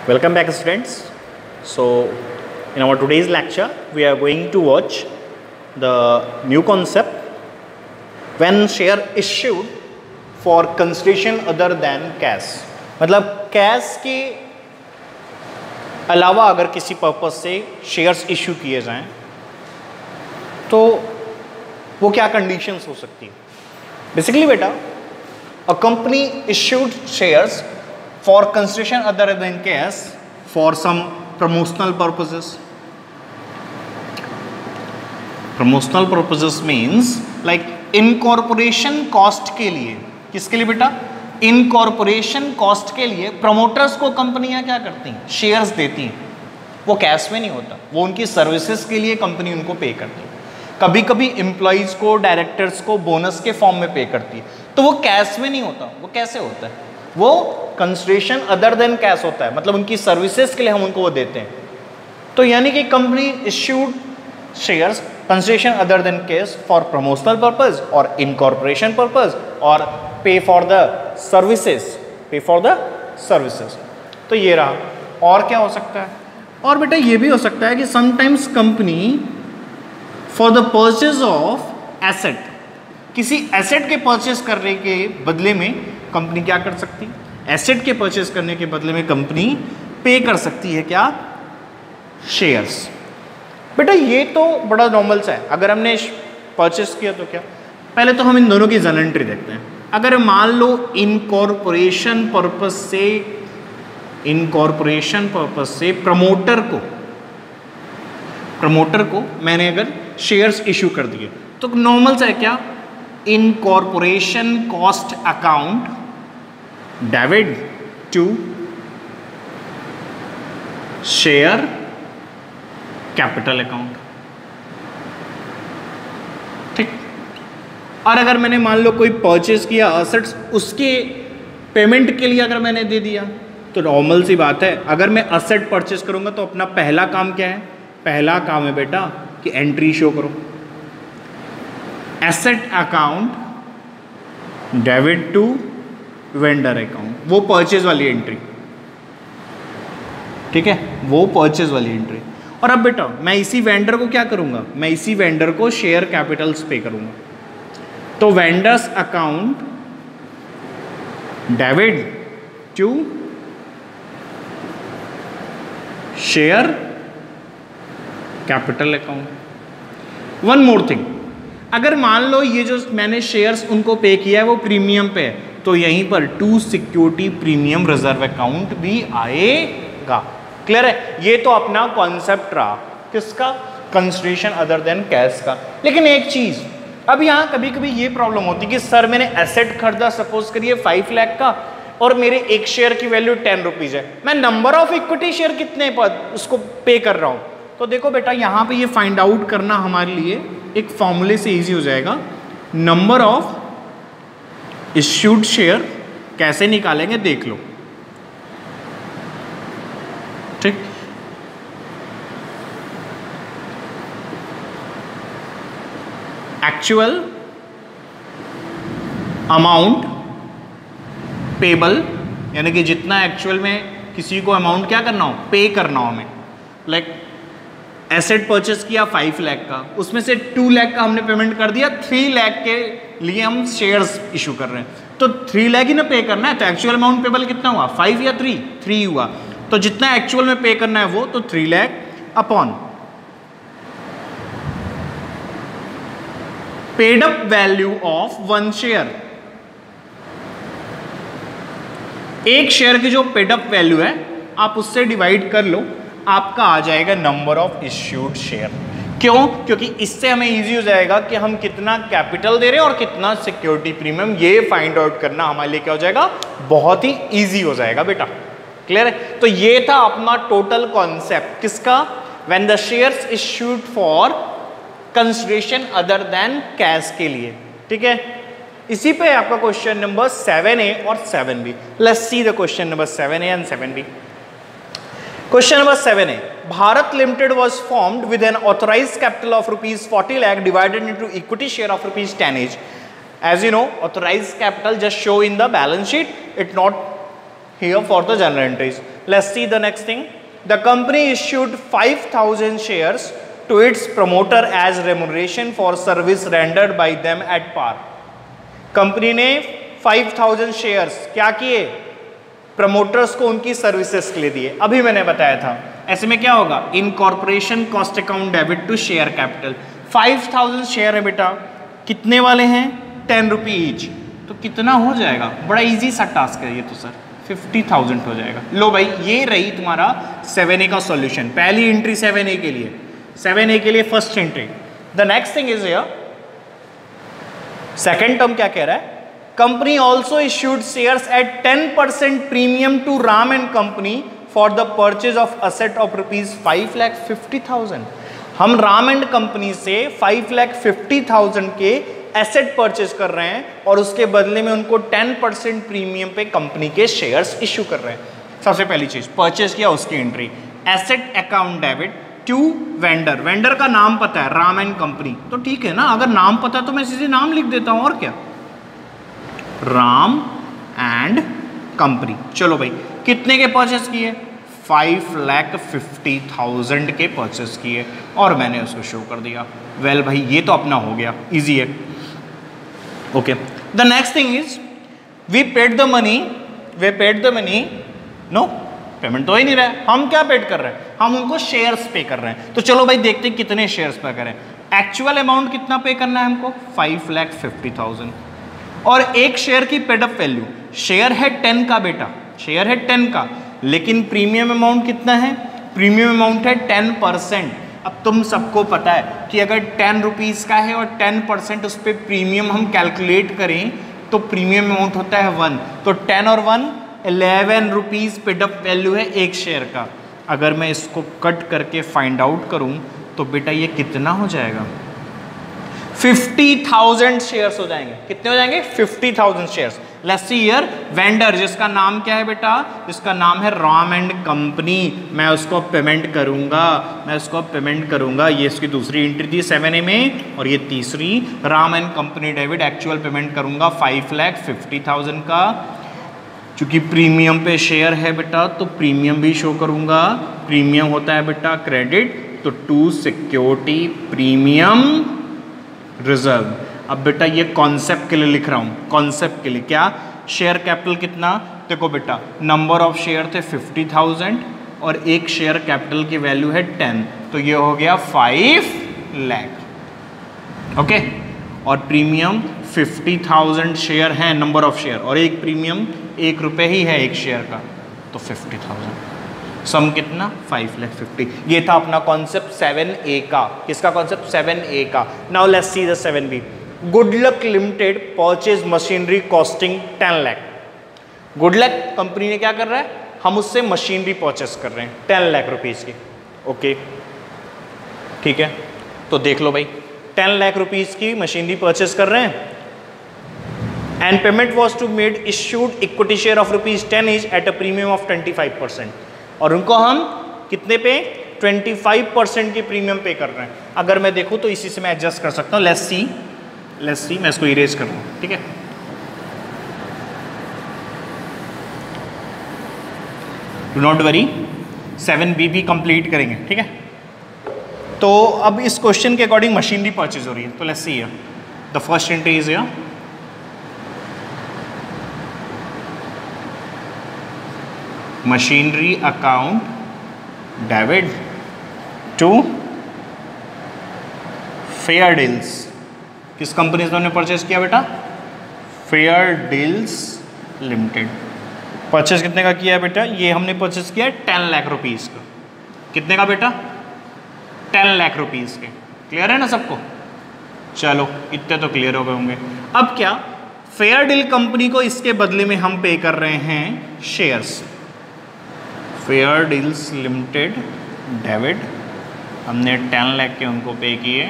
Welcome back, students. So, in our today's lecture, we are going to watch the new concept when share issued for consideration other than cash. मतलब cash के अलावा अगर किसी purpose से shares issue किए जाएं तो वो क्या कंडीशंस हो सकती है. बेसिकली बेटा, a company issued shares for consideration other than cash for some promotional purposes. Promotional purposes means like incorporation cost के लिए. किसके लिए बेटा? इनकॉर्पोरेशन कॉस्ट के लिए प्रमोटर्स को कंपनियां क्या करती हैं? शेयर्स देती हैं. वो कैश में नहीं होता, वो उनकी सर्विसेज के लिए कंपनी उनको पे करती है. कभी कभी एम्प्लॉइज को, डायरेक्टर्स को बोनस के फॉर्म में पे करती है. तो वो कैश में नहीं होता. वो कैसे होता है? वो कंसिडरेशन अदर देन कैश होता है. मतलब उनकी सर्विसेज के लिए हम उनको वो देते हैं. तो यानी कि company issued shares consideration other than cash for promotional purpose और इनकॉर्पोरेशन पर्पज और पे फॉर द सर्विसेज. पे फॉर द सर्विसेज. तो ये रहा. और क्या हो सकता है? और बेटा ये भी हो सकता है कि sometimes company for the purchase of asset, किसी एसेट के परचेज करने के बदले में कंपनी क्या कर सकती है? एसेट के परचेज करने के बदले में कंपनी पे कर सकती है क्या? शेयर्स. बेटा ये तो बड़ा नॉर्मल सा है. अगर हमने परचेज किया तो क्या, पहले तो हम इन दोनों की जनरल एंट्री देखते हैं. अगर मान लो इनकॉर्पोरेशन पर्पस से प्रमोटर को मैंने अगर शेयर्स इशू कर दिए तो नॉर्मल सा है क्या? Incorporation cost account debit to share capital account. ठीक. और अगर मैंने मान लो कोई परचेज किया असेट्स, उसके पेमेंट के लिए अगर मैंने दे दिया तो नॉर्मल सी बात है, अगर मैं असेट परचेज करूंगा तो अपना पहला काम क्या है? पहला काम है बेटा कि एंट्री शो करो. Asset account debit to vendor account, वो परचेज वाली एंट्री. ठीक है, वो परचेज वाली एंट्री. और अब बेटा मैं इसी वेंडर को क्या करूंगा? मैं इसी वेंडर को शेयर कैपिटल्स पे करूंगा. तो vendors account debit to share capital account. One more thing, अगर मान लो ये जो मैंने शेयर्स उनको पे किया है वो प्रीमियम पे है, तो यहीं पर to security premium reserve account भी आएगा. क्लियर है? ये तो अपना कॉन्सेप्ट रहा किसका? कंसिडरेशन अदर देन कैश का. लेकिन एक चीज, अब यहाँ कभी कभी ये प्रॉब्लम होती है कि सर मैंने एसेट खरीदा सपोज करिए 5 लाख का और मेरे एक शेयर की वैल्यू 10 रुपीज है. मैं नंबर ऑफ इक्विटी शेयर कितने पर उसको पे कर रहा हूं. तो देखो बेटा यहाँ पे ये फाइंड आउट करना हमारे लिए एक फॉर्मूले से इजी हो जाएगा. नंबर ऑफ इश्यूड शेयर कैसे निकालेंगे देख लो. ठीक. एक्चुअल अमाउंट पेबल, यानी कि जितना एक्चुअल में किसी को अमाउंट क्या करना हो? पे करना हो हमें. लाइक एसेट परचेस किया 5 लाख का, उसमें से 2 लाख का हमने पेमेंट कर दिया, 3 लाख के लिए हम शेयर्स इशू कर रहे हैं. तो 3 लाख ही ना पे करना है. तो एक्चुअल अमाउंट पेबल कितना हुआ? 5 या 3 हुआ. तो जितना एक्चुअल में पे करना है वो तो 3 lakh upon paid up value of 1 share. एक शेयर की जो पेड अप वैल्यू है आप उससे डिवाइड कर लो, आपका आ जाएगा नंबर ऑफ इश्यूड शेयर. क्यों? क्योंकि इससे हमें इजी हो जाएगा कि हम कितना कैपिटल दे रहे हैं और कितना सिक्योरिटी प्रीमियम, ये फाइंड आउट करना हमारे लिए क्या हो जाएगा? बहुत ही इजी हो जाएगा बेटा. क्लियर है? तो ये था अपना टोटल कॉन्सेप्ट किसका? When the shares issued for consideration other than cash के लिए. ठीक है, इसी पे आपका क्वेश्चन नंबर 7A और 7B. Let's see the question number 7A and 7B. Question number 7A. Bharat Limited was formed with an authorized capital of rupees 40 lakh divided into equity share of rupees 10 each. As you know, authorized capital just show in the balance sheet. It not here for the journal entries. Let's see the next thing. The company issued 5,000 shares to its promoter as remuneration for service rendered by them at par. Company ने 5,000 shares क्या किए, promoters को उनकी services के लिए दिए। अभी मैंने बताया था ऐसे में क्या होगा, incorporation cost account debit to share capital. 5,000 share है बेटा, कितने वाले हैं, 10 रुपी ईच, तो कितना हो जाएगा, बड़ा इजी सा टास्क है ये तो सर, 50,000 हो जाएगा। लो भाई ये रही तुम्हारा 7A का सॉल्यूशन, पहली एंट्री 7A के लिए, 7A के लिए first entry. The next thing is here, second term क्या कह रहा है, company also issued shares at 10% premium to Ram and company for the purchase of asset of ₹5,50,000। हम राम एंड कंपनी से 5,50,000 के एसेट परचेज कर रहे हैं और उसके बदले में उनको 10% प्रीमियम पे कंपनी के शेयर्स इश्यू कर रहे हैं। सबसे पहली चीज परचेज किया, उसकी entry, asset account debit to vendor, vendor का नाम पता है राम एंड कंपनी, तो ठीक है ना, अगर नाम पता है तो मैं सीधे नाम लिख देता हूं और क्या, राम एंड कंपनी। चलो भाई कितने के परचेस किए, 5,50,000 के परचेस किए और मैंने उसको शो कर दिया। वेल भाई ये तो अपना हो गया, इजी है। Okay, the next thing is we paid the money, no payment तो ही नहीं रहा है, हम क्या पेड कर रहे हैं, हम उनको शेयर्स पे कर रहे हैं। तो चलो भाई देखते हैं कितने शेयर्स पे करें। एक्चुअल अमाउंट कितना पे करना है हमको, 5,50,000 और एक शेयर की पेड अप वैल्यू, शेयर है 10 का बेटा, शेयर है 10 का, लेकिन प्रीमियम अमाउंट कितना है, प्रीमियम अमाउंट है 10%। अब तुम सबको पता है कि अगर 10 रुपीज़ का है और 10% उस पर प्रीमियम हम कैलकुलेट करें तो प्रीमियम अमाउंट होता है 1, तो 10 और 1 11 रुपीज़ पेड अप वैल्यू है एक शेयर का। अगर मैं इसको कट करके फाइंड आउट करूं तो बेटा ये कितना हो जाएगा, 50,000 शेयर्स हो जाएंगे। कितने हो जाएंगे, 50,000 shares. Let's see here, vendor जिसका नाम क्या है बेटा, जिसका नाम है राम एंड कंपनी, मैं उसको पेमेंट करूंगा, ये इसकी दूसरी एंट्री थी 7A में और ये तीसरी, Ram and company debit actual payment करूंगा 5,50,000 का, चूंकि प्रीमियम पे शेयर है बेटा तो प्रीमियम भी शो करूंगा, प्रीमियम होता है बेटा क्रेडिट, तो टू सिक्योरिटी प्रीमियम रिजर्व। अब बेटा ये कॉन्सेप्ट के लिए लिख रहा हूं, कॉन्सेप्ट के लिए क्या, शेयर कैपिटल कितना, देखो बेटा नंबर ऑफ शेयर थे 50,000 और एक शेयर कैपिटल की वैल्यू है 10, तो ये हो गया 5 लाख। ओके, और प्रीमियम 50,000 शेयर है नंबर ऑफ शेयर और एक प्रीमियम ₹1 ही है एक शेयर का, तो 50,000, सम कितना 5,50,000। ये था अपना कॉन्सेप्ट 7A का, किसका कॉन्सेप्ट 7A का। Now let's see the 7B। Good luck limited purchase machinery costing 10 lakh. Good luck company ने क्या कर रहा है, हम उससे मशीनरी परचेस कर रहे हैं 10 लाख रुपीज़ की। ओके ठीक है, तो देख लो भाई 10 लाख रुपीज़ की मशीनरी परचेस कर रहे हैं and payment was to made issued equity share of ₹10 each at a premium of 25%, और उनको हम कितने पे, 25% की प्रीमियम पे कर रहे हैं। अगर मैं देखूं तो इसी से मैं एडजस्ट कर सकता हूं। लेट्स सी, मैं इसको इरेज कर रहा हूं, ठीक है। डू नॉट वरी, 7B भी कंप्लीट करेंगे, ठीक है। तो अब इस क्वेश्चन के अकॉर्डिंग मशीनरी परचेज हो रही है, तो let's see here the first entry is here, machinery account debit to fair deals. किस कंपनी से हमने परचेज किया बेटा, फेयर डील्स लिमिटेड। परचेज कितने का किया है बेटा, ये हमने परचेज किया है 10 लाख रुपीज़ का। कितने का बेटा, 10 लाख रुपीज़ के। क्लियर है ना सबको, चलो इतने तो क्लियर हो गए होंगे। अब क्या, फेयर डील कंपनी को इसके बदले में हम पे कर रहे हैं shares, fair deals limited debit, हमने 10 लाख के उनको पे किए,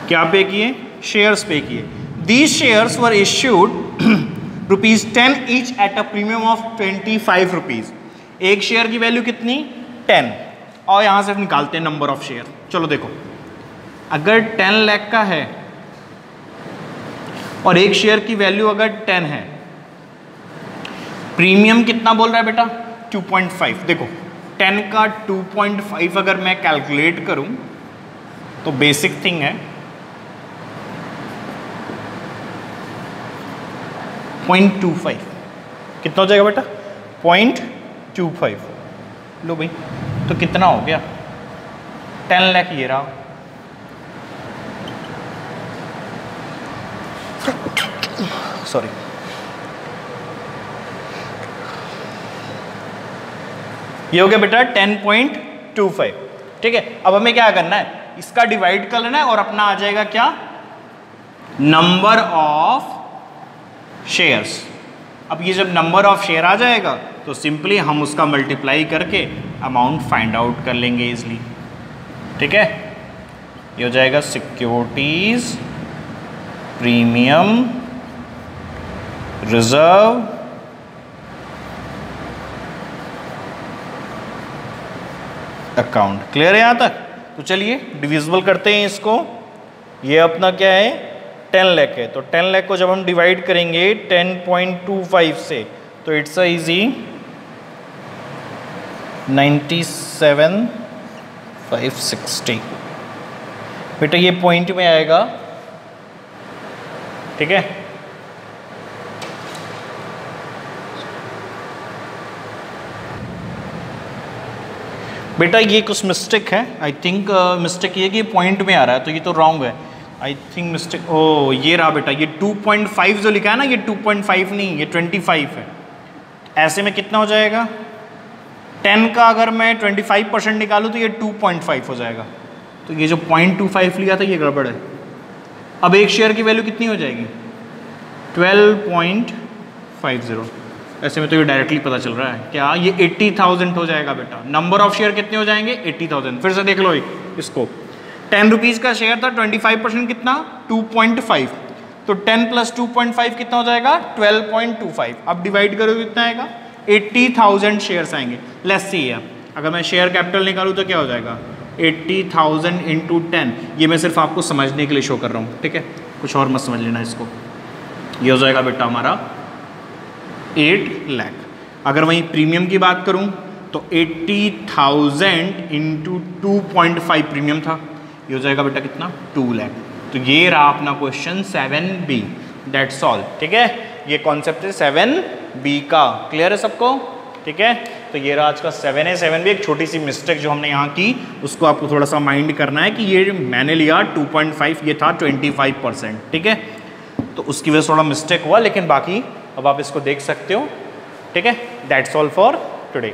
क्या पे किए, शेयर्स पे किए। These shares were issued ₹10 each at a premium of 25 rupees. एक शेयर की वैल्यू कितनी, 10, और यहाँ से निकालते हैं नंबर ऑफ शेयर। चलो देखो, अगर 10 लाख का है और एक शेयर की वैल्यू अगर 10 है, प्रीमियम कितना बोल रहा है बेटा 2.5। देखो 10 का 2.5 अगर मैं कैलकुलेट करूं तो बेसिक थिंग है 0.25। कितना हो जाएगा बेटा 0.25। लो भाई तो कितना हो गया 10 लाख ये रहा। सॉरी ये हो गया बेटा 10.25। ठीक है, अब हमें क्या करना है इसका डिवाइड कर लेना है और अपना आ जाएगा क्या नंबर ऑफ शेयर्स। अब ये जब नंबर ऑफ शेयर आ जाएगा तो सिंपली हम उसका मल्टीप्लाई करके अमाउंट फाइंड आउट कर लेंगे इजली। ठीक है, ये हो जाएगा securities premium reserve account. Clear है यहां तक? तो चलिए डिविजिबल करते हैं इसको। ये अपना क्या है 10 लाख है, तो 10 लाख को जब हम डिवाइड करेंगे 10.25 से तो इट्स अ इजी 97,560। बेटा ये पॉइंट में आएगा। ठीक है, बेटा ये कुछ मिस्टेक है। आई थिंक मिस्टेक ये कि पॉइंट में आ रहा है तो ये तो रॉन्ग है। आई थिंक मिस्टेक ओ ये रहा बेटा, ये 2.5 जो लिखा है ना ये 2.5 नहीं ये 25 है। ऐसे में कितना हो जाएगा 10 का अगर मैं 25% निकालूँ तो ये 2.5 हो जाएगा। तो ये जो 0.25 लिया था ये गड़बड़ है। अब एक शेयर की वैल्यू कितनी हो जाएगी 12.50। ऐसे में तो ये डायरेक्टली पता चल रहा है क्या ये 80,000 हो जाएगा बेटा। नंबर ऑफ शेयर कितने हो जाएंगे 80,000। फिर से देख लो इसको 10 रुपीज़ का शेयर था 25% कितना 2.5 तो 10 + 2.5 कितना हो जाएगा 12.25। अब डिवाइड करो कितना आएगा 80,000 शेयर्स आएंगे। लेट्स सी है अगर मैं शेयर कैपिटल निकालूँ तो क्या हो जाएगा 80,000 × 10। ये मैं सिर्फ आपको समझने के लिए शो कर रहा हूँ। ठीक है, कुछ और मत समझ लेना इसको। ये हो जाएगा बेटा हमारा 8 लाख। अगर वहीं प्रीमियम की बात करूं तो 80,000 × 2.5 प्रीमियम था। ये हो जाएगा बेटा कितना 2 लाख। तो ये रहा अपना क्वेश्चन 7B। That's all. ठीक है, ये कॉन्सेप्ट है 7B का। क्लियर है सबको? ठीक है, तो ये रहा आज का 7A 7B। एक छोटी सी मिस्टेक जो हमने यहाँ की उसको आपको थोड़ा सा माइंड करना है कि ये मैंने लिया 2.5 ये था 25%। ठीक है, तो उसकी वजह से थोड़ा मिस्टेक हुआ, लेकिन बाकी अब आप इसको देख सकते हो। ठीक है, दैट्स ऑल फॉर टुडे।